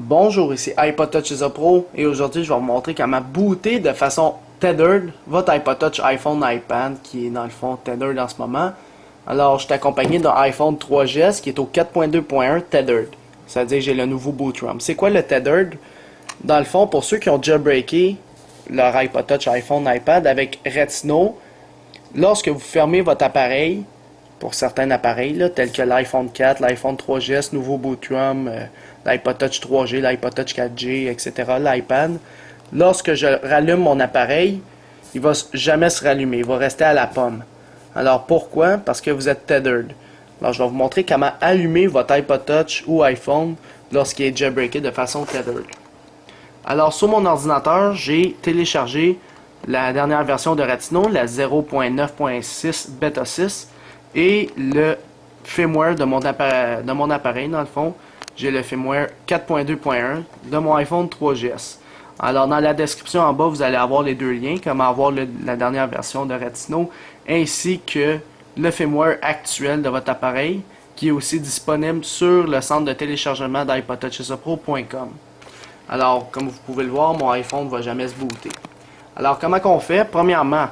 Bonjour, ici iPod Touch Isa Pro et aujourd'hui je vais vous montrer comment booter de façon tethered votre iPod Touch, iPhone, iPad qui est dans le fond tethered en ce moment. Alors je suis accompagné d'un iPhone 3GS qui est au 4.2.1 tethered, c'est-à-dire j'ai le nouveau boot ROM. C'est quoi le tethered? Dans le fond, pour ceux qui ont jailbreaké leur iPod Touch, iPhone, iPad avec Retino, lorsque vous fermez votre appareil, pour certains appareils, là, tels que l'iPhone 4, l'iPhone 3GS, nouveau boot ROM, l'iPod Touch 3G, l'iPod Touch 4G, etc., l'iPad. Lorsque je rallume mon appareil, il ne va jamais se rallumer, il va rester à la pomme. Alors pourquoi? Parce que vous êtes tethered. Alors je vais vous montrer comment allumer votre iPod Touch ou iPhone lorsqu'il est jailbreaké de façon tethered. Alors sur mon ordinateur, j'ai téléchargé la dernière version de Retino, la 0.9.6 Beta 6, et le firmware de mon appareil, dans le fond, j'ai le firmware 4.2.1 de mon iPhone 3GS. Alors dans la description en bas, vous allez avoir les deux liens, comment avoir la dernière version de Retino, ainsi que le firmware actuel de votre appareil, qui est aussi disponible sur le centre de téléchargement d'iPodTouchIsaPro.com. Alors, comme vous pouvez le voir, mon iPhone ne va jamais se booter. Alors, comment qu'on fait? Premièrement,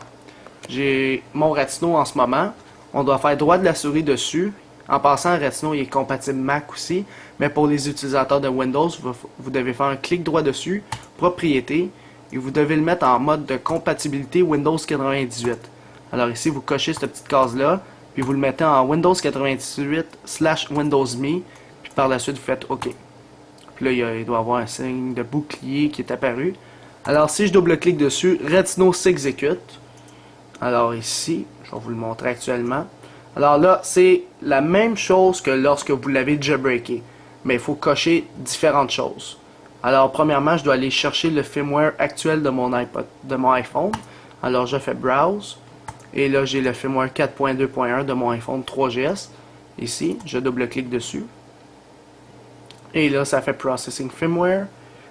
j'ai mon Retino en ce moment. On doit faire droit de la souris dessus. En passant, Retino il est compatible Mac aussi, mais pour les utilisateurs de Windows, vous devez faire un clic droit dessus, Propriétés, et vous devez le mettre en mode de compatibilité Windows 98. Alors ici, vous cochez cette petite case-là, puis vous le mettez en Windows 98/Windows Me, puis par la suite, vous faites OK. Puis là, il doit y avoir un signe de bouclier qui est apparu. Alors, si je double-clique dessus, Retino s'exécute. Alors ici, je vais vous le montrer actuellement. Alors là, c'est la même chose que lorsque vous l'avez jailbreaké, mais il faut cocher différentes choses. Alors, premièrement, je dois aller chercher le firmware actuel de mon iPhone. Alors, je fais Browse, et là, j'ai le firmware 4.2.1 de mon iPhone 3GS. Ici, je double-clique dessus. Et là, ça fait Processing Firmware.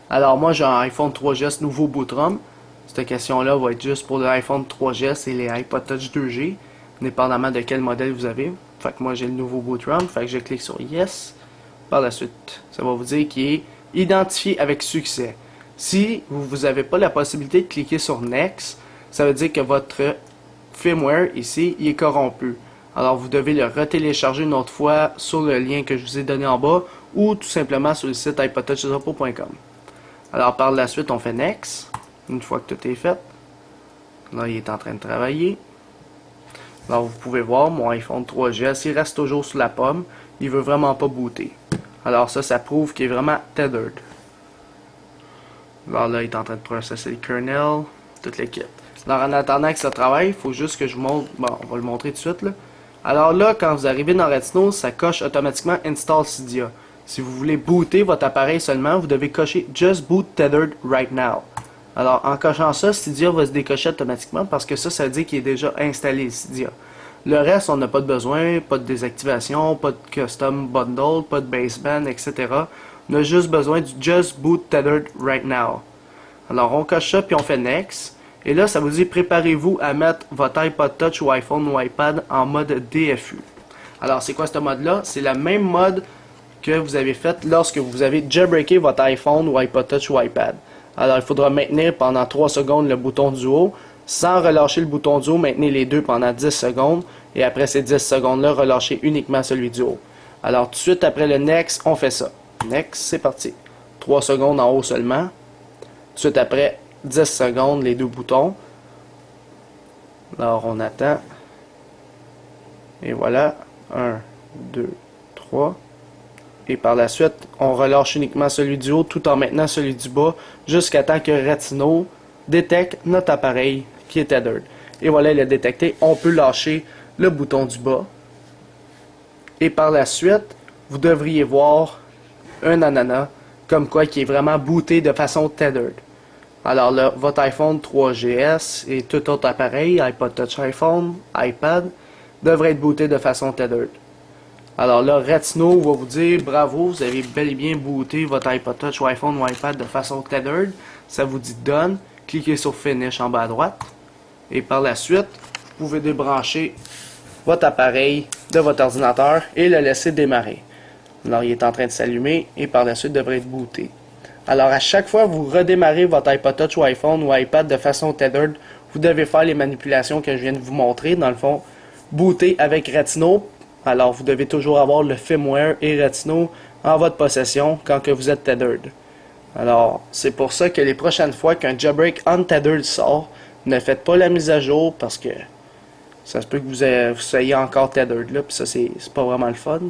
Alors, moi, j'ai un iPhone 3GS nouveau boot ROM. Cette question-là va être juste pour l'iPhone 3GS et les iPod Touch 2G, dépendamment de quel modèle vous avez. Fait que moi, j'ai le nouveau boot ROM. Fait que je clique sur Yes. Par la suite, ça va vous dire qu'il est identifié avec succès. Si vous n'avez pas la possibilité de cliquer sur Next, ça veut dire que votre firmware ici, il est corrompu. Alors, vous devez le retélécharger une autre fois sur le lien que je vous ai donné en bas ou tout simplement sur le site iPodTouchIsaPro.com. Alors, par la suite, on fait Next. Une fois que tout est fait, là, il est en train de travailler. Alors, vous pouvez voir, mon iPhone 3GS, il reste toujours sous la pomme. Il veut vraiment pas booter. Alors, ça prouve qu'il est vraiment tethered. Alors là, il est en train de processer le kernel, toute l'équipe. Alors, en attendant que ça travaille, il faut juste que je vous montre. Bon, on va le montrer tout de suite, là. Alors là, quand vous arrivez dans Retino, ça coche automatiquement Install Cydia. Si vous voulez booter votre appareil seulement, vous devez cocher Just Boot Tethered Right Now. Alors, en cochant ça, Cydia va se décocher automatiquement parce que ça veut dire qu'il est déjà installé, Cydia. Le reste, on n'a pas de besoin, pas de désactivation, pas de custom bundle, pas de baseband, etc. On a juste besoin du Just Boot Tethered Right Now. Alors, on coche ça, puis on fait Next. Et là, ça vous dit, préparez-vous à mettre votre iPod Touch ou iPhone ou iPad en mode DFU. Alors, c'est quoi ce mode-là? C'est la même mode que vous avez fait lorsque vous avez jailbreaké votre iPhone ou iPod Touch ou iPad. Alors, il faudra maintenir pendant 3 secondes le bouton du haut. Sans relâcher le bouton du haut, maintenez les deux pendant 10 secondes. Et après ces 10 secondes-là, relâchez uniquement celui du haut. Alors, tout de suite après le Next, on fait ça. Next, c'est parti. 3 secondes en haut seulement. Tout de suite après, 10 secondes, les deux boutons. Alors, on attend. Et voilà. 1, 2, 3. Et par la suite, on relâche uniquement celui du haut tout en maintenant celui du bas jusqu'à temps que Retino détecte notre appareil qui est tethered. Et voilà, il est détecté. On peut lâcher le bouton du bas. Et par la suite, vous devriez voir un ananas comme quoi qui est vraiment booté de façon tethered. Alors là, votre iPhone 3GS et tout autre appareil, iPod Touch iPhone, iPad, devrait être booté de façon tethered. Alors là, Retino va vous dire bravo, vous avez bel et bien booté votre iPod Touch ou iPhone ou iPad de façon tethered. Ça vous dit Done. Cliquez sur Finish en bas à droite. Et par la suite, vous pouvez débrancher votre appareil de votre ordinateur et le laisser démarrer. Alors il est en train de s'allumer et par la suite devrait être booté. Alors à chaque fois que vous redémarrez votre iPod Touch ou iPhone ou iPad de façon tethered, vous devez faire les manipulations que je viens de vous montrer. Dans le fond, booter avec Retino. Alors vous devez toujours avoir le firmware et Retino en votre possession quand que vous êtes tethered. Alors c'est pour ça que les prochaines fois qu'un jailbreak untethered sort, ne faites pas la mise à jour parce que ça se peut que vous soyez encore tethered là, puis ça c'est pas vraiment le fun.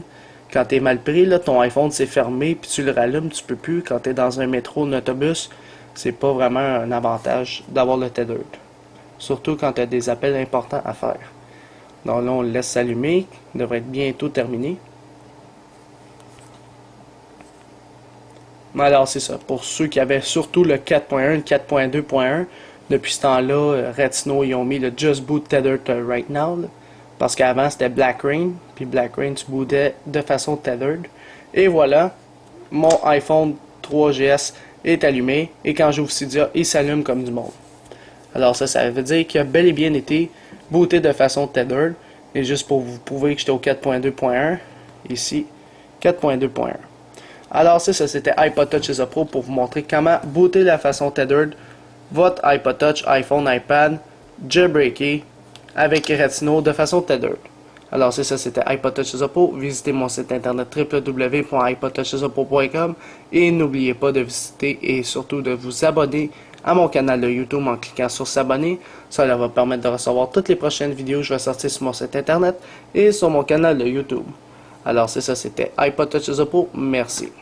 Quand t'es mal pris, là, ton iPhone s'est fermé, puis tu le rallumes, tu peux plus. Quand t'es dans un métro, un autobus, c'est pas vraiment un avantage d'avoir le tethered. Surtout quand t'as des appels importants à faire. Donc là, on le laisse s'allumer, il devrait être bientôt terminé. Alors c'est ça, pour ceux qui avaient surtout le 4.1, le 4.2.1, depuis ce temps-là, Retino, ils ont mis le Just Boot Tethered Right Now, là. Parce qu'avant c'était Black Rain, puis Black Rain tu bootais de façon tethered. Et voilà, mon iPhone 3GS est allumé, et quand j'ouvre Cydia, il s'allume comme du monde. Alors ça veut dire qu'il a bel et bien été booté de façon tethered. Et juste pour vous prouver que j'étais au 4.2.1, ici, 4.2.1. Alors ça c'était iPod Touch is a Pro pour vous montrer comment booter de façon tethered votre iPod Touch, iPhone, iPad, jailbreaké, avec Retino de façon tethered. Alors c'est ça, c'était iPod Touch is a Pro. Visitez mon site internet www.ipodtouchisapro.com et n'oubliez pas de visiter et surtout de vous abonner à mon canal de YouTube en cliquant sur s'abonner. Ça va permettre de recevoir toutes les prochaines vidéos que je vais sortir sur mon site internet et sur mon canal de YouTube. Alors c'est ça, c'était iPod Touch is a Pro. Merci.